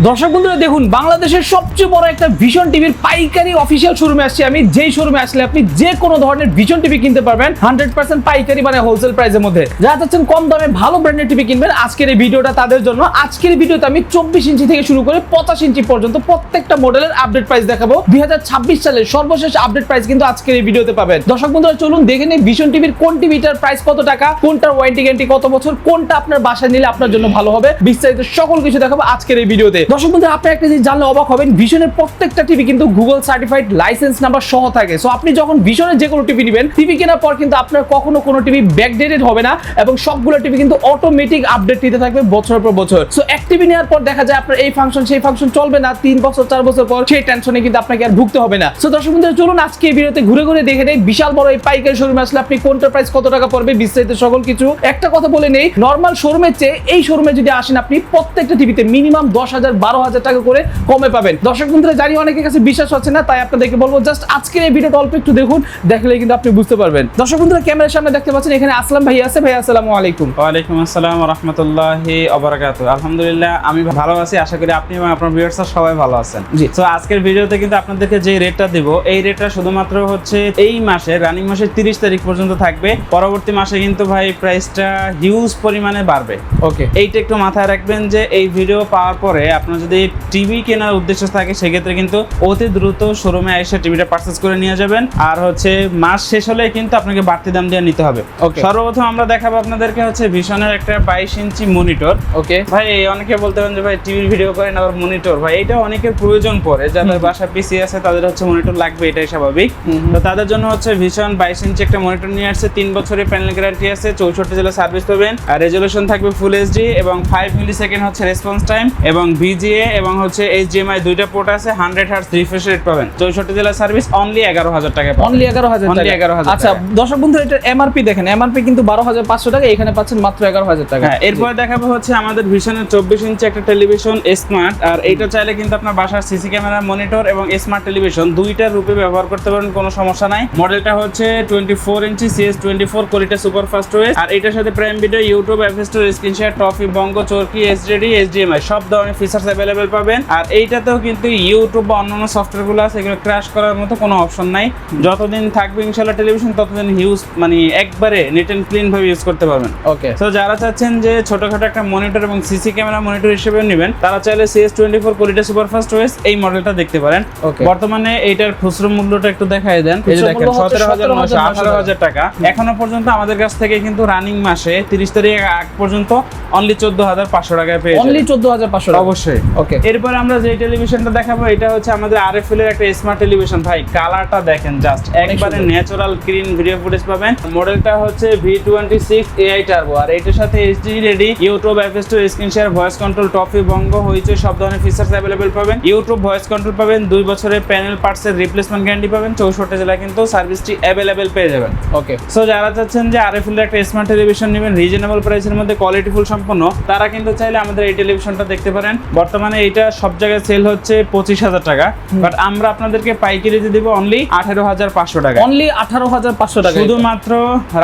দর্শক বন্ধুরা দেখুন, বাংলাদেশের সবচেয়ে বড় একটা ভিশন টিভির পাইকারি অফিসিয়াল শোরুমে আসছি আমি। যেই শোরুমে আসলে আপনি যে কোনো ধরনের ভিশন টিভি কিনতে পারবেন 100% পাইকারি মানে হোলসেল প্রাইসের মধ্যে। যারা চাচ্ছেন কম দামে ভালো ব্র্যান্ডের টিভি কিনবেন, আজকের এই ভিডিওটা তাদের জন্য। আজকের এই ভিডিওতে আমি 24 ইঞ্চি থেকে শুরু করে 85 ইঞ্চি পর্যন্ত প্রত্যেকটা মডেলের আপডেট প্রাইস দেখাবো। 2026 সালের সর্বশেষ আপডেট প্রাইস কিন্তু আজকের এই ভিডিওতে পাবেন। দর্শক বন্ধুরা চলুন দেখে নিই ভিশন টিভির কোন টিভিটার প্রাইস কত টাকা, কোনটার ওয়ারেন্টি গ্যারান্টি কত বছর, কোনটা আপনার বাসায় নিলে আপনার জন্য ভালো হবে, বিস্তারিত সকল কিছু দেখাবো আজকের এই ভিডিওতে। দর্শক বন্ধুরা আপনি একটা জিনিস জানলে অবাক হবেন, ভিশনের প্রত্যেকটা টিভি কিন্তু গুগল সার্টিফাইড লাইসেন্স নাম্বার সহ থাকে। সো আপনি যখন ভিশনের যে কোনো টিভি নেবেন, টিভি কেনার পর কিন্তু আপনার কখনো কোনো টিভি ব্যাকডেটেড হবে না এবং সবগুলো টিভি কিন্তু অটোমেটিক আপডেট নিতে থাকবে বছরের পর বছর। সো এক টিভি নেওয়ার পর দেখা যায় আপনার এই ফাংশন সেই ফাংশন চলবে না, 3 বছর 4 বছর পর সেই টেনশনে কিন্তু আপনাকে আর ভুগতে হবে না। সো দর্শক বন্ধুরা চলুন আজকে এই ভিডিওতে ঘুরে ঘুরে দেখে নেই বিশাল বড় এই পাইকারি শোরুমে আসলে আপনি কোনটা প্রাইস কত টাকা পড়বে, বিস্তারিত সকল কিছু। একটা কথা বলে নেই, নরমাল শোরুমের চেয়ে এই শোরুমে যদি আসেন আপনি প্রত্যেকটা টিভিতে মিনিমাম 10,000 12,000 টাকা করে কমে পাবেন। দর্শক বন্ধুরা জানি অনেকের কাছে বিশ্বাস হচ্ছে না, তাই আপনাদেরকে বলবো জাস্ট আজকের এই ভিডিওটা অল্প একটু দেখুন, দেখলে কিন্তু আপনি বুঝতে পারবেন। দর্শক বন্ধুরা ক্যামেরার সামনে দেখতে পাচ্ছেন এখানে আসলাম ভাই আছে। ভাই আসসালামু আলাইকুম। ওয়ালাইকুম আসসালাম ওয়া রাহমাতুল্লাহি ওয়া বারাকাতুহু। আলহামদুলিল্লাহ আমি ভালো আছি, আশা করি আপনি এবং আপনার ভিউয়ার্সরা সবাই ভালো আছেন। জি। তো আজকের ভিডিওতে কিন্তু আপনাদেরকে যে রেটটা দেব, এই রেটটা শুধুমাত্র হচ্ছে এই মাসে রানিং মাসের 30 তারিখ পর্যন্ত থাকবে। পরবর্তী মাসে কিন্তু ভাই প্রাইসটা হিউজ পরিমাণে বাড়বে। ওকে, এইটা একটু মাথায় রাখবেন যে এই ভিডিও পাওয়ার পরে আপনার যদি টিভি কেনার উদ্দেশ্য থাকে সেক্ষেত্রে কিন্তু অতি দ্রুত শোরুমে এসে টিভিটা পারচেজ করে নিয়ে যাবেন। আর হচ্ছে মাস শেষ হলে কিন্তু আপনাকে বাড়তি দাম দিয়ে নিতে হবে। ওকে, সর্বপ্রথম আমরা দেখাবো আপনাদেরকে হচ্ছে ভিশনের একটা 22 ইঞ্চি মনিটর। ওকে ভাই অনেকে বলতে পারেন যে ভাই টিভির ভিডিও করেন আবার মনিটর, ভাই এটা অনেকের প্রয়োজন পড়ে, যাদের বাসা পিসি আছে তাদের হচ্ছে মনিটর লাগবে, এটাই স্বাভাবিক। তো তাদের জন্য হচ্ছে ভিশন 22 ইঞ্চি একটা মনিটর নিয়ে আসছে। 3 বছরের প্যানেল গ্যারান্টি আছে, 64 জেলা সার্ভিস পাবেন, আর রেজোলিউশন থাকবে ফুল এইচডি এবং 5 মিলিসেকেন্ড হচ্ছে রেসপন্স টাইম এবং ভিজিএ এবং হচ্ছে এইচডিএমআই দুইটা পোর্ট আছে। 100 হার্টজ রিফ্রেশ রেট পাবেন। 64 জেলা সার্ভিস অনলি 11,000 টাকা পাবেন। Only 11,000 only 11,000। আচ্ছা দর্শক বন্ধুরা এটা এমআরপি দেখেন, এমআরপি কিন্তু 12,500 টাকা, এখানে পাচ্ছেন মাত্র 11,000 টাকা। হ্যাঁ, এরপর দেখাবো হচ্ছে আমাদের ভিশনের 24 ইঞ্চি একটা টেলিভিশন স্মার্ট। আর এইটা চাইলে কিন্তু আপনার বাসার সিসি ক্যামেরা, মনিটর এবং স্মার্ট টেলিভিশন দুইটার রূপে ব্যবহার করতে পারেন, কোনো সমস্যা নাই। মডেলটা হচ্ছে 24 inch CS24 quality super fast OS. আর এটার সাথে Prime Video, YouTube, app store, screenshot, Toffee, Bongo, Chorki, SDD, HDMI সব ধরনের ফিচার্স अवेलेबल পাবেন। আর এইটাতেও কিন্তু ইউটিউব বা অন্যান্য সফটওয়্যারগুলো আছে, এগুলো ক্র্যাশ করার মতো কোনো অপশন নাই। যতদিন থাকবে ইনশাআল্লাহ টেলিভিশন ততদিন হিউজ মানে একবারে নিট এন্ড ক্লিন ভাবে ইউজ করতে পারবেন। ওকে, তো যারা চাচ্ছেন যে ছোটখাটো একটা মনিটর এবং সিসি ক্যামেরা মনিটর হিসেবে নেবেন, তারা চাইলে CS24 কোয়ালিটি সুপারফাস্ট ওএস এই মডেলটা দেখতে পারেন। Okay. বর্তমানে এইটার খুচরো মূল্যটা একটু দেখায় দেন। এই যে দেখেন 17,900 18,000 টাকা। এখনো পর্যন্ত আমাদের কাছ থেকে কিন্তু রানিং মাসে 30 তারিখ আগ পর্যন্ত অনলি 14,500 টাকায় পেয়ে যাবেন। অনলি 14,500 টাকা। অবশ্যই। ওকে, এরপর আমরা যে টেলিভিশনটা দেখাবো এটা হচ্ছে আমাদের আরএফএল এর একটা স্মার্ট টেলিভিশন। ভাই কালারটা দেখেন, জাস্ট একবারে ন্যাচারাল গ্রিন ভিডিও ফুটেজ পাবেন। মডেলটা হচ্ছে V26 AI টার্বো। আর এটার সাথে HD ready, YouTube, app store, screen share, voice control, Toffee, Bongo, Hoichoi সব ধরনের ফিচার্স अवेलेबल পাবেন। ইউটিউব ভয়েস কন্ট্রোল পাবেন, 2 বছরের প্যানেল পার্টসের রিপ্লেসমেন্ট গ্যারান্টি পাবেন। 64 জেলায় কিন্তু সার্ভিসটি अवेलेबल পেয়ে যাবেন। ওকে, সো যারা চাচ্ছেন যে আরএফএল এর একটা স্মার্ট টেলিভিশন নেবেন রিজনেবল প্রাইসের মধ্যে, কোয়ালিটিফুল সম্পন্ন, তারা কিন্তু চাইলে আমাদের এই টেলিভিশনটা দেখতে পারেন। বর্তমানে এটা সব জায়গায় সেল হচ্ছে 25,000 টাকা, বাট আমরা আপনাদেরকে পাইকারিতে দিব অনলি 18,500 টাকা। অনলি 18,500 টাকা শুধুমাত্র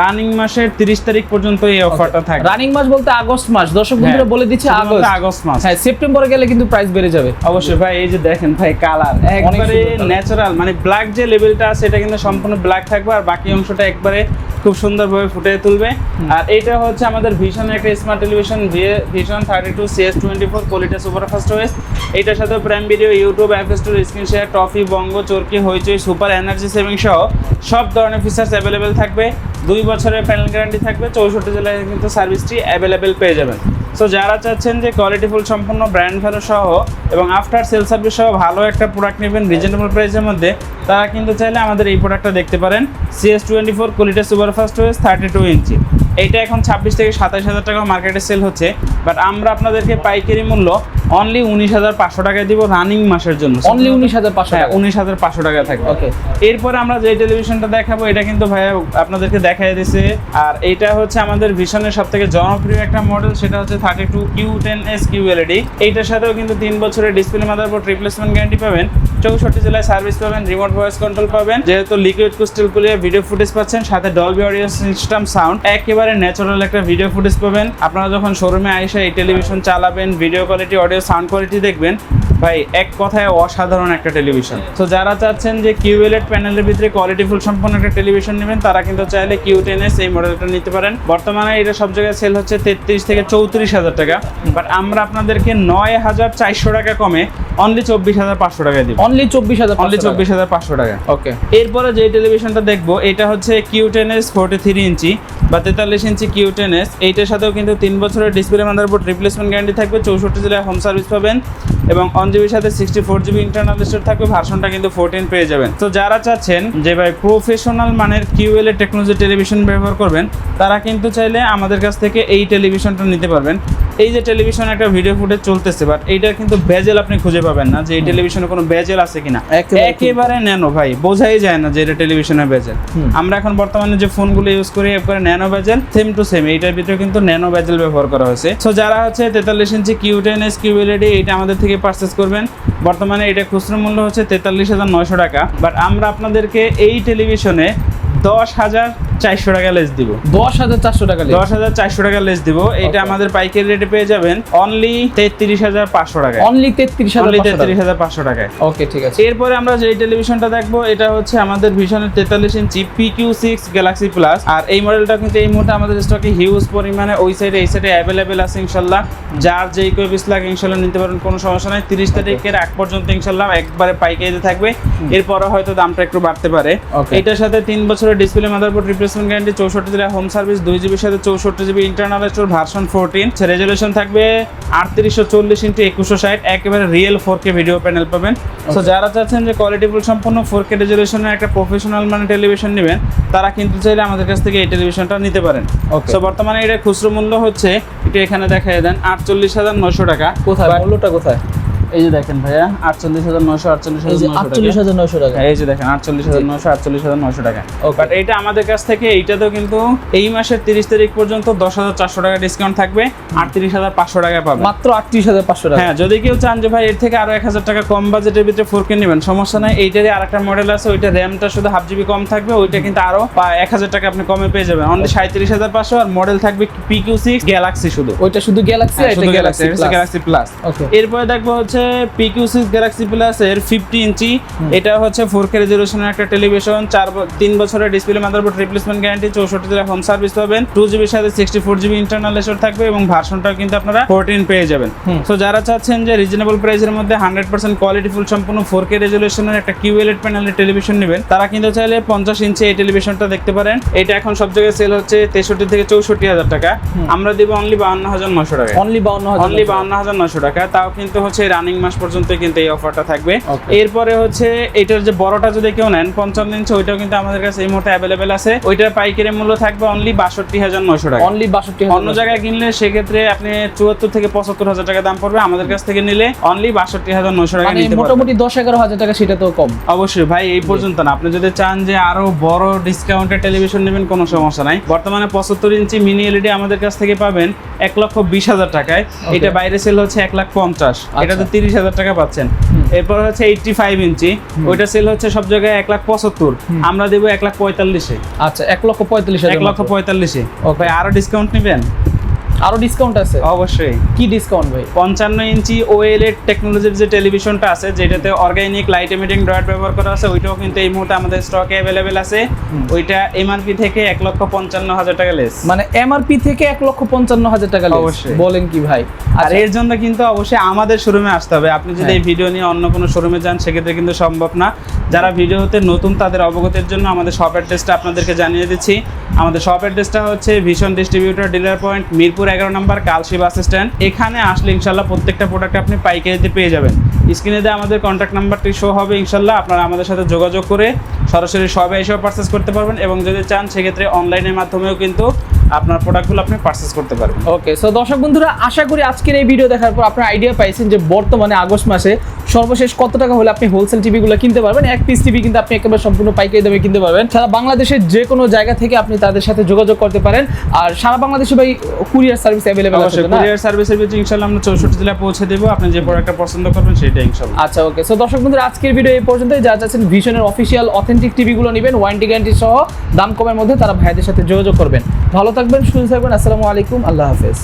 রানিং মাসের 30 তারিখ পর্যন্ত এই অফারটা থাকবে। রানিং মাস বলতে আগস্ট মাস, দর্শক বন্ধুরা বলে দিচ্ছে আগস্ট মাস। হ্যাঁ, সেপ্টেম্বরে গেলে কিন্তু প্রাইস বেড়ে যাবে। অবশ্যই ভাই, এই যে দেখেন ভাই কালার একবারে ন্যাচারাল, মানে ব্ল্যাক যে লেভেলটা আছে এটা কিন্তু সম্পূর্ণ ব্ল্যাক থাকবে, আর বাকি অংশটা একবারে খুব সুন্দরভাবে ফুটিয়ে তুলবে। আর এটা হচ্ছে আমাদের ভিশনের একটা smart television Vision 32 CS24 quality super fast OS. এটার সাথে Prime Video, YouTube, app store, screen share, Toffee, Bongo, Chorki, Hoichoi, super energy saving সহ সব ধরনের ফিচার্স अवेलेबल থাকবে। 2 বছরের প্যানেল গ্যারান্টি থাকবে। 64 জেলায় কিন্তু সার্ভিসটি अवेलेबल পেয়ে যাবেন। সো যারা চাচ্ছেন যে কোয়ালিটিফুল সম্পূর্ণ ব্র্যান্ড ভ্যালু সহ এবং আফটার সেল সার্ভিস সহ ভালো একটা প্রোডাক্ট নেবেন রিজনেবল প্রাইসের মধ্যে, তারা কিন্তু চাইলে আমাদের এই প্রোডাক্টটা দেখতে পারেন। CS24 কোয়ালিটি সুপারফাস্ট ওএস 32 ইঞ্চি। এইটা এখন 26 থেকে 27,000 টাকা মার্কেটে সেল হচ্ছে, বাট আমরা আপনাদেরকে পাইকারি মূল্য অনলি 19,500 টাকায় দিব রানিং মাসের জন্য। অনলি 19,500 টাকা। 19,500 টাকা থাকবে। ওকে, এরপরে আমরা যে টেলিভিশনটা দেখাবো এটা কিন্তু ভাইয়া আপনাদেরকে দেখাই দিয়েছে। আর এটা হচ্ছে আমাদের ভিশনের সবথেকে জনপ্রিয় একটা মডেল, সেটা হচ্ছে 32Q10S QLED। এইটার সাথেও কিন্তু 3 বছরের ডিসপ্লে, মাদারবোর্ড রিপ্লেসমেন্ট গ্যারান্টি পাবেন। 64 জেলায় সার্ভিস পাবেন, রিমোট ভয়েস কন্ট্রোল পাবেন। যেহেতু liquid crystal clear video footage পাচ্ছেন, সাথে ডলবি অডিও সিস্টেম সাউন্ড, একেবারে ন্যাচারাল একটা ভিডিও ফুটেজ পাবেন। আপনারা যখন শোরুমে এসে বসে এই টেলিভিশন চালাবেন, video quality, audio sound quality দেখবেন, ভাই এক কথায় অসাধারণ একটা টেলিভিশন। তো যারা চাচ্ছেন যে কিউএলইডি প্যানেলের ভিতরে কোয়ালিটিফুল সম্পন্ন একটা টেলিভিশন নেবেন, তারা কিন্তু চাইলে Q10s এই মডেলটা নিতে পারেন। বর্তমানে এটা সব জায়গায় সেল হচ্ছে 33 থেকে 34,000 টাকা, বাট আমরা আপনাদেরকে 9,400 টাকা কমে অনলি 24,500 টাকায় দিব। অনলি 24,000, অনলি 24,500 টাকা। ওকে। এরপরে যে টেলিভিশনটা দেখবো এটা হচ্ছে Q10s 43 ইঞ্চি বা 43 ইঞ্চি Q10s। এইটার সাথেও কিন্তু 3 বছরের ডিসপ্লে মাদারবোর্ড রিপ্লেসমেন্ট গ্যারান্টি থাকবে, 64 জেলায় হোম সার্ভিস পাবেন এবং 1GB সাথে 64GB ইন্টারনাল স্টোরেজ থাকবে। ভার্সনটা কিন্তু 14 পেয়ে যাবেন। তো যারা চাচ্ছেন যে ভাই প্রফেশনাল মানের QLED টেকনোলজি টেলিভিশন ব্যবহার করবেন, তারা কিন্তু চাইলে আমাদের কাছ থেকে এই টেলিভিশনটা নিতে পারবেন। এই যে টেলিভিশন একটা ভিডিও ফুটেজ চলতেছে, বাট এইটার কিন্তু বেজেল আপনি খুঁজে পাবেন না যে এই টেলিভিশনে কোনো বেজেল আছে কিনা। একেবারে ন্যানো ভাই, বোঝাই যায় না যে এটা টেলিভিশনের বেজেল। আমরা এখন বর্তমানে যে ফোনগুলো ইউজ করি একবারে nano basil, same to same এইটার ভিতরে কিন্তু ন্যানো বেজেল ব্যবহার করা হয়েছে। সো যারা হচ্ছে 43 ইঞ্চি Q10s QLED এটা আমাদের থেকে পারচেস করবেন, বর্তমানে এটা খুচরো মূল্য হচ্ছে 43,900 টাকা, বাট আমরা আপনাদেরকে এই টেলিভিশনে 10,400 টাকা লেস দিব। 10,400 টাকা, 10,400 টাকা লেস দিব। এটা আমাদের পাইকারি রেটে পেয়ে যাবেন অনলি 33,500 টাকায়। অনলি 33,500 টাকায়। ওকে, ঠিক আছে। এরপরে আমরা যে টেলিভিশনটা দেখবো এটা হচ্ছে আমাদের ভিশনের 43 ইঞ্চি PQ6 গ্যালাক্সি প্লাস। আর এই মডেলটা কিন্তু এই মুহূর্তে আমাদের স্টকে হিউজ পরিমাণে ওই সাইডে এই সাইডে অ্যাভেলেবেল আছে ইনশাল্লাহ। যার যেই কেউ পিস লাগে ইনশাল্লাহ নিতে পারেন, কোনো সমস্যা নাই। 30 তারিখের আগ পর্যন্ত ইনশাল্লাহ একবারে পাইকারিতে থাকবে, এরপরে হয়তো দামটা একটু বাড়তে পারে। এটার সাথে 3 বছরের ডিসপ্লে মাদারবোর্ড রিপ্লেসমেন্ট গ্যারান্টি, 64 জেলায় হোম সার্ভিস, 2GB সাথে 64GB internal storage, version 14। Resolution থাকবে 3840x2160, একেবারে রিয়েল 4K ভিডিও প্যানেল পাবেন। সো যারা চাচ্ছেন যে কোয়ালিটিফুল সম্পন্ন 4K রেজুলেশনের একটা প্রফেশনাল মানে টেলিভিশন নেবেন, তারা কিন্তু চাইলে আমাদের কাছ থেকে এই টেলিভিশনটা নিতে পারেন। সো বর্তমানে এটা খুচরো মূল্য হচ্ছে, এটা এখানে দেখাই দেন, 48,900 টাকা। কোথায় মূল্যটা কোথায়? এই যে দেখেন ভাইয়া 48,900 টাকা। এই যে দেখেন 48,900 টাকা। বাট এইটা আমাদের কাছ থেকে এইটাতেও কিন্তু এই মাসের 30 তারিখ পর্যন্ত 10,400 টাকা ডিসকাউন্ট থাকবে, 38,500 টাকা পাবেন। মাত্র 38,500 টাকা। হ্যাঁ, যদি কেউ চান যে ভাই এর থেকে আরো 1,000 টাকা কম বাজেটের ভিতরে 4K নেবেন, সমস্যা নাই। এইটারই আরেকটা মডেল আছে, ওইটা র্যামটা শুধু 1/2 GB কম থাকবে, ওইটা কিন্তু আরো 1,000 টাকা আপনি কমে পেয়ে যাবেন, অনলি 37,500। আর মডেল থাকবে PQ6 গ্যালাক্সি, শুধু ওইটা শুধু গ্যালাক্সি, এটা গ্যালাক্সি প্লাস। এরপরে দেখবো হচ্ছে PQ6 গ্যালাক্সি প্লাস এর 50 ইঞ্চি। এটা হচ্ছে 4K রেজুলেশনের একটা টেলিভিশন, 3 বছরের ডিসপ্লে মাদারবোর্ড রিপ্লেসমেন্ট গ্যারান্টি, 64 জেলায় হোম সার্ভিস পাবেন, 2GB সাথে 64GB ইন্টারনাল স্টোরেজ থাকবে এবং ভার্সনটাও কিন্তু আপনারা 14 পেয়ে যাবেন। সো যারা চাচ্ছেন যে রিজনেবল প্রাইসের মধ্যে 100% কোয়ালিটিফুল সম্পূর্ণ 4K রেজুলেশনের একটা QLED প্যানেলের টেলিভিশন নেবেন, তারা কিন্তু চাইলে 50 ইঞ্চি এই টেলিভিশনটা দেখতে পারেন। এটা এখন সব জায়গায় সেল হচ্ছে 63 থেকে 64,000 টাকা, আমরা দিব অনলি 52,900 টাকা। অনলি 52,900 টাকা, তাও কিন্তু হচ্ছে রানিং মাস পর্যন্ত কিন্তু এই অফারটা থাকবে। এরপরে হচ্ছে এটার যে বড়টা যদি কেউ নেন 55 ইঞ্চি, ওইটাও কিন্তু আমাদের কাছে এই মুহূর্তে অ্যাভেলেবেল আছে। ওইটার পাইকারি মূল্য থাকবে অনলি 62,900 টাকা। অনলি 62,000। অন্য জায়গায় কিনলে সেক্ষেত্রে আপনি 74 থেকে 75,000 টাকা দাম পড়বে, আমাদের কাছ থেকে নিলে অনলি 62,900 টাকা নিতে পারবেন। মোটামুটি 10-11,000 টাকা, সেটা তো কম। অবশ্যই ভাই, এই পর্যন্ত না। আপনি যদি চান যে আরো বড় ডিসকাউন্টের টেলিভিশন নেবেন, কোনো সমস্যা নাই। বর্তমানে 75 ইঞ্চি মিনি এলইডি আমাদের কাছ থেকে পাবেন 1,20,000 টাকায়। এটা বাইরে সেল হচ্ছে 1,50,000, এটা তো 30,000 টাকা পাচ্ছেন। এরপর হচ্ছে 85 ইঞ্চি, ওইটা সেল হচ্ছে সব জায়গায় 1,75,000, আমরা দেবো 1,45,000। আচ্ছা, 1,45,000। 1,45,000। ভাই আরো ডিসকাউন্ট নেবেন? আরো ডিসকাউন্ট আছে অবশ্যই। কি ডিসকাউন্ট ভাই? 55 ইঞ্চি OLED টেকনোলজির যে টেলিভিশনটা আছে, যেটাতে অর্গানিক লাইট এমিটিং ড্রয়ার ব্যবহার করা আছে, ওইটাও কিন্তু এই মুহূর্তে আমাদের স্টকে অ্যাভেলেবেল আছে। ওইটা MRP থেকে 1,55,000 টাকা লেস। মানে MRP থেকে 1,55,000 টাকা লেস? অবশ্যই। বলেন কি ভাই? আর এর জন্য কিন্তু অবশ্যই আমাদের শোরুমে আসতে হবে। আপনি যদি এই ভিডিও নিয়ে অন্য কোনো শোরুমে যান, সেক্ষেত্রে কিন্তু সম্ভব না। যারা ভিডিওতে নতুন, তাদের অবগতির জন্য আমাদের শপ অ্যাড্রেসটা আপনাদেরকে জানিয়ে দিচ্ছি। আমাদের শপ অ্যাড্রেসটা হচ্ছে vision distributor dealer point, Mirpur 11 নম্বর, কালশি বাস স্ট্যান্ড। এখানে আসলে ইনশাল্লাহ প্রত্যেকটা প্রোডাক্ট আপনি পাইকারিতে পেয়ে যাবেন। স্ক্রিনে দিয়ে আমাদের কন্ট্যাক্ট নাম্বারটি শো হবে, ইনশাল্লাহ আপনারা আমাদের সাথে যোগাযোগ করে সরাসরি শপে এসেও পারচেস করতে পারবেন, এবং যদি চান সেক্ষেত্রে অনলাইনের মাধ্যমেও কিন্তু আপনার প্রোডাক্টগুলো আপনি পারচেস করতে পারবেন। ওকে, সো দর্শক বন্ধুরা, আশা করি আজকের এই ভিডিও দেখার পর আপনারা আইডিয়া পাইছেন যে বর্তমানে আগস্ট মাসে সর্বশেষ কত টাকা হলে আপনি হোলসেল টিভিগুলো কিনতে পারবেন। এক পিস টিভি কিন্তু আপনি একেবারে সম্পূর্ণ পাইকারি দামে কিনতে পারবেন। সারা বাংলাদেশের যে কোনো জায়গা থেকে আপনি তাদের সাথে যোগাযোগ করতে পারেন। আর সারা বাংলাদেশে ভাই কুরিয়ার সার্ভিস অ্যাভেলেবল আছে না? কুরিয়ার সার্ভিসের ভিতরে ইনশাআল্লাহ আমরা 64 জেলায় পৌঁছে দেব। আপনি যে প্রোডাক্টটা পছন্দ করবেন সেটা ইনশাআল্লাহ। আচ্ছা, ওকে। সো দর্শক বন্ধুরা, আজকের ভিডিও এই পর্যন্তই। যারা চাচ্ছেন ভিশনের অফিসিয়াল অথেন্টিক টিভিগুলো নেবেন ওয়ারেন্টি গ্যারান্টি সহ, দাম কমের মধ্যে, তারা ভাইদের সাথে যোগাযোগ করবেন। ভালো থাকবেন, সুস্থ থাকবেন। আসসালামু আলাইকুম, আল্লাহ হাফেজ।